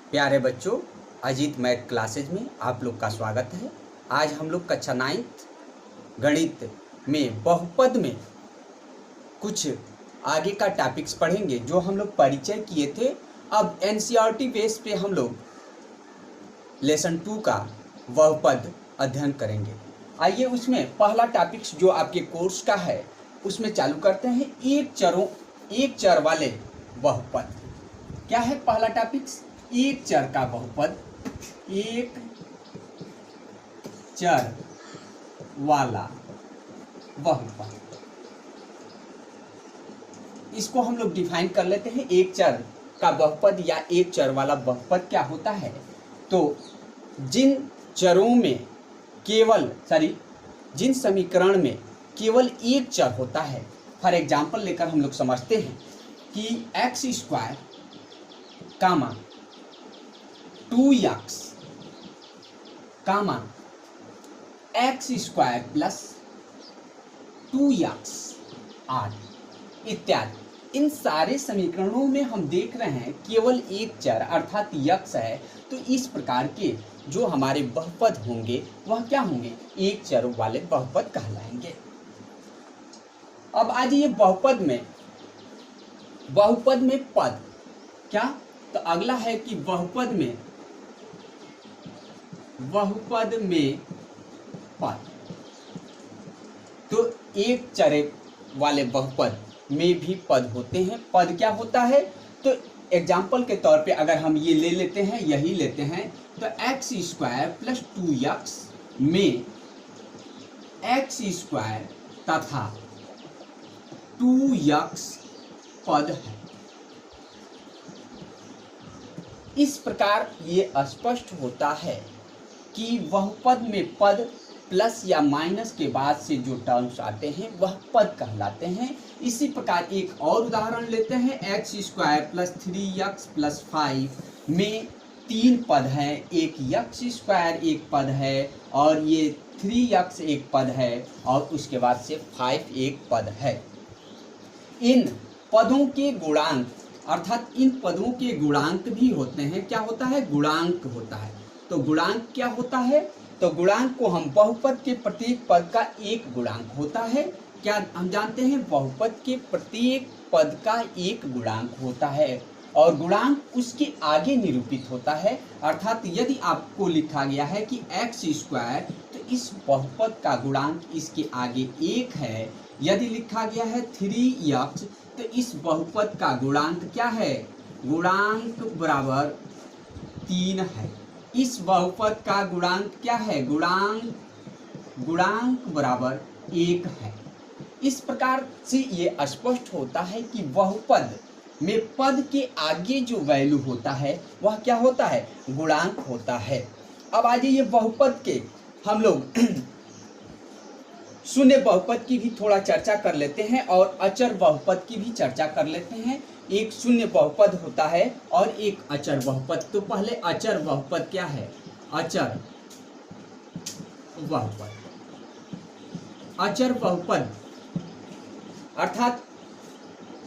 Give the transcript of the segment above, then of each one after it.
प्यारे बच्चों, Ajit math classes में आप लोग का स्वागत है। आज हम लोग कक्षा 9th गणित में बहुपद में कुछ आगे का टॉपिक्स पढ़ेंगे जो हम लोग परिचय किए थे। अब एनसीईआरटी बेस पे हम लोग लेसन 2 का बहुपद अध्ययन करेंगे। आइए उसमें पहला टॉपिक्स जो आपके कोर्स का है उसमें चालू करते हैं। एक चर वाले बहुपद। क्या है पहला टॉपिक्स? एक चर का बहुपद। एक चर वाला बहुपद, इसको हम लोग डिफाइन कर लेते हैं। एक चर का बहुपद या एक चर वाला बहुपद क्या होता है? तो जिन समीकरण में केवल एक चर होता है। फॉर एग्जाम्पल लेकर हम लोग समझते हैं कि एक्स स्क्वायर कामा 2x कामा एक्स स्क्वायर प्लस 2x आदि इत्यादि, इन सारे समीकरणों में हम देख रहे हैं केवल एक चर अर्थात यक्स है। तो इस प्रकार के जो हमारे बहुपद होंगे वह क्या होंगे? एक चर वाले बहुपद कहलाएंगे। अब आज ये बहुपद में पद क्या? तो अगला है कि बहुपद में पद। तो एक चर वाले बहुपद में भी पद होते हैं। पद क्या होता है? तो एग्जाम्पल के तौर पे अगर हम ये ले लेते हैं, यही लेते हैं, तो एक्स स्क्वायर प्लस 2x में एक्स स्क्वायर तथा 2x पद है। इस प्रकार ये स्पष्ट होता है कि बहुपद में पद प्लस या माइनस के बाद से जो टर्म्स आते हैं वह पद कहलाते हैं। इसी प्रकार एक और उदाहरण लेते हैं। X square plus 3x plus 5 में 3 पद हैं। एक एक्स स्क्वायर एक पद है और ये 3x एक पद है और उसके बाद से 5 एक पद है। इन पदों के गुणांक अर्थात इन पदों के गुणांक भी होते हैं। क्या होता है? गुणांक होता है। तो गुणांक क्या होता है? तो गुणांक को हम बहुपद के प्रत्येक पद का एक गुणांक होता है। क्या हम जानते हैं? बहुपद के प्रत्येक पद का एक गुणांक होता है और गुणांक उसके आगे निरूपित होता है। अर्थात यदि आपको लिखा गया है कि एक्स स्क्वायर, तो इस बहुपद का गुणांक इसके आगे 1 है। यदि लिखा गया है 3x, तो इस बहुपद का गुणांक क्या है? गुणांक बराबर 3 है। इस बहुपद का गुणांक क्या है? गुणांक बराबर 1 है। इस प्रकार से ये स्पष्ट होता है कि बहुपद में पद के आगे जो वैल्यू होता है वह क्या होता है? गुणांक होता है। अब आज ये बहुपद के हम लोग शून्य बहुपद की भी थोड़ा चर्चा कर लेते हैं और अचर बहुपद की भी चर्चा कर लेते हैं। एक शून्य बहुपद होता है और एक अचर बहुपद। तो पहले अचर बहुपद क्या है? अचर बहुपद अर्थात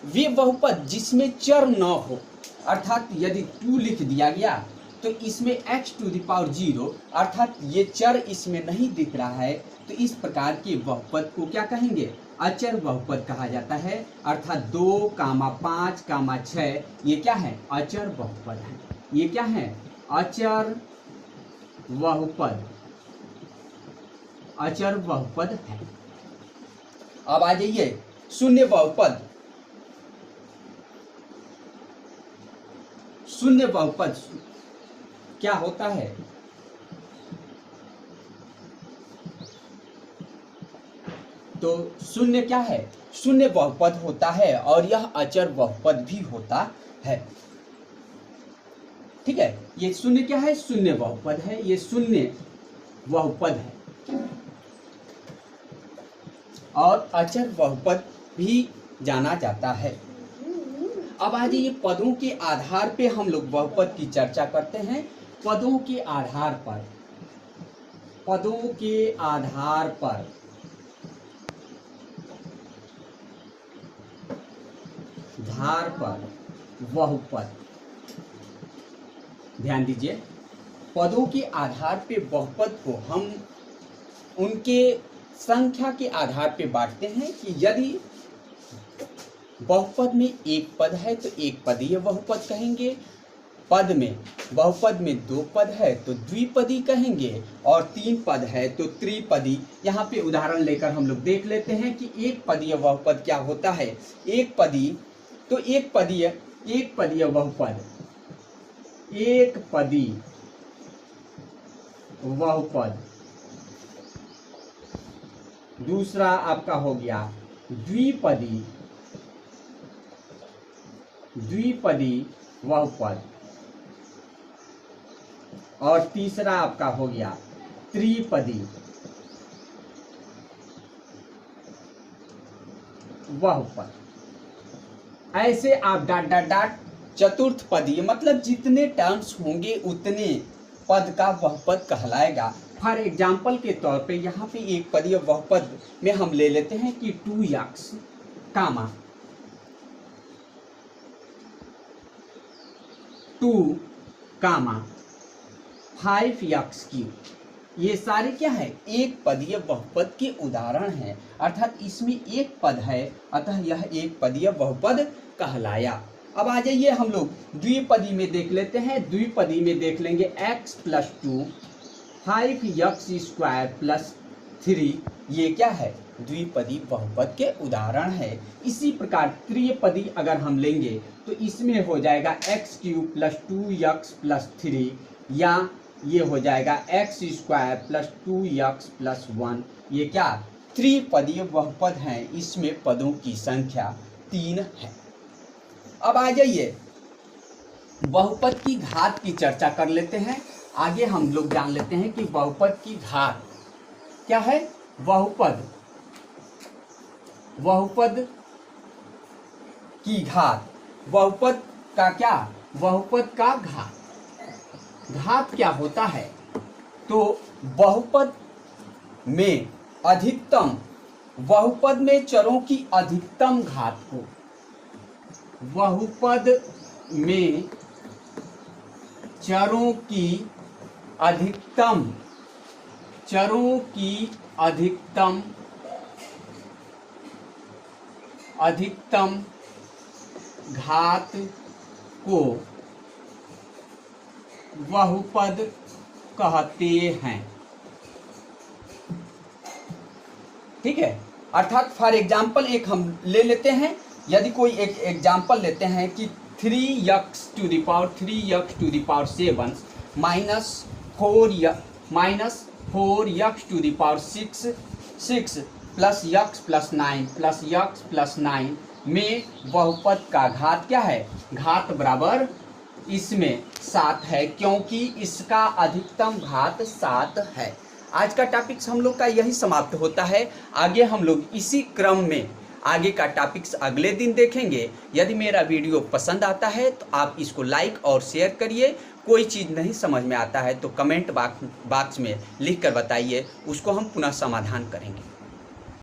वे बहुपद जिसमें चर न हो। अर्थात यदि 2 लिख दिया गया तो इसमें x⁴ अर्थात ये चर इसमें नहीं दिख रहा है, तो इस प्रकार के बहुपद को क्या कहेंगे? अचर बहुपद कहा जाता है। अर्थात 2, 5, 6 ये क्या है? अचर बहुपद है। ये क्या है? अचर बहुपद है। अब आ जाइए शून्य बहुपद। शून्य बहुपद क्या होता है? तो शून्य क्या है? शून्य बहुपद होता है और यह अचर बहुपद भी होता है। ठीक है, ये शून्य क्या है? शून्य बहुपद है। ये शून्य बहुपद है और अचर बहुपद भी जाना जाता है। अब आज ये पदों के आधार पे हम लोग बहुपद की चर्चा करते हैं। पदों के आधार पर बहुपद ध्यान दीजिए, पदों के आधार पे बहुपद को हम उनके संख्या के आधार पे बांटते हैं कि यदि बहुपद में एक पद है तो एक पदीय बहुपद कहेंगे, पद में बहुपद में दो पद है तो द्विपदी कहेंगे, और तीन पद है तो त्रिपदी। यहाँ पे उदाहरण लेकर हम लोग देख लेते हैं कि एक पदीय बहुपद क्या होता है। एक पदी तो एक पदीय बहुपद, एक पदी बहुपद। दूसरा आपका हो गया द्विपदी बहुपद, और तीसरा आपका हो गया त्रिपदी बहुपद। ऐसे आप डॉट डॉट डॉट चतुर्थ पदी, मतलब जितने टर्म्स होंगे उतने पद का बहुपद कहलाएगा। फॉर एग्जाम्पल के तौर पे यहाँ पे एक पदीय बहुपद में हम ले लेते हैं कि 2x, 2, 5x3, ये सारे क्या है, एक पदीय बहुपद के उदाहरण हैं। अर्थात इसमें एक पद है, अतः यह एक पदीय बहुपद कहलाया। अब आ जाइए हम लोग द्विपदी में देख लेते हैं। द्विपदी में देख लेंगे x + 2, 5x² + 3, ये क्या है, द्विपदी बहुपद के उदाहरण है। इसी प्रकार त्रिपदी अगर हम लेंगे तो इसमें हो जाएगा x³ + 2x + 3, या ये हो जाएगा x² + 2x + 1, ये क्या त्रिपदी बहुपद हैं। इसमें पदों की संख्या 3 है। अब आ जाइए बहुपद की घात की चर्चा कर लेते हैं। आगे हम लोग जान लेते हैं कि बहुपद की घात क्या है। बहुपद की घात, बहुपद का क्या, बहुपद का घात क्या होता है, तो बहुपद में अधिकतम, बहुपद में चरों की अधिकतम घात को, बहुपद में चरों की अधिकतम घात को बहुपद कहते हैं। ठीक है, अर्थात फॉर एग्जाम्पल एक हम ले लेते हैं। यदि कोई एक एग्जाम्पल लेते हैं कि 3x to the power 7 -4x to the power 6 plus x + 9 में बहुपद का घात क्या है, घात बराबर इसमें 7 है, क्योंकि इसका अधिकतम घात 7 है। आज का टॉपिक्स हम लोग का यही समाप्त होता है। आगे हम लोग इसी क्रम में आगे का टॉपिक्स अगले दिन देखेंगे। यदि मेरा वीडियो पसंद आता है तो आप इसको लाइक और शेयर करिए। कोई चीज़ नहीं समझ में आता है तो कमेंट बॉक्स में लिख कर बताइए, उसको हम पुनः समाधान करेंगे।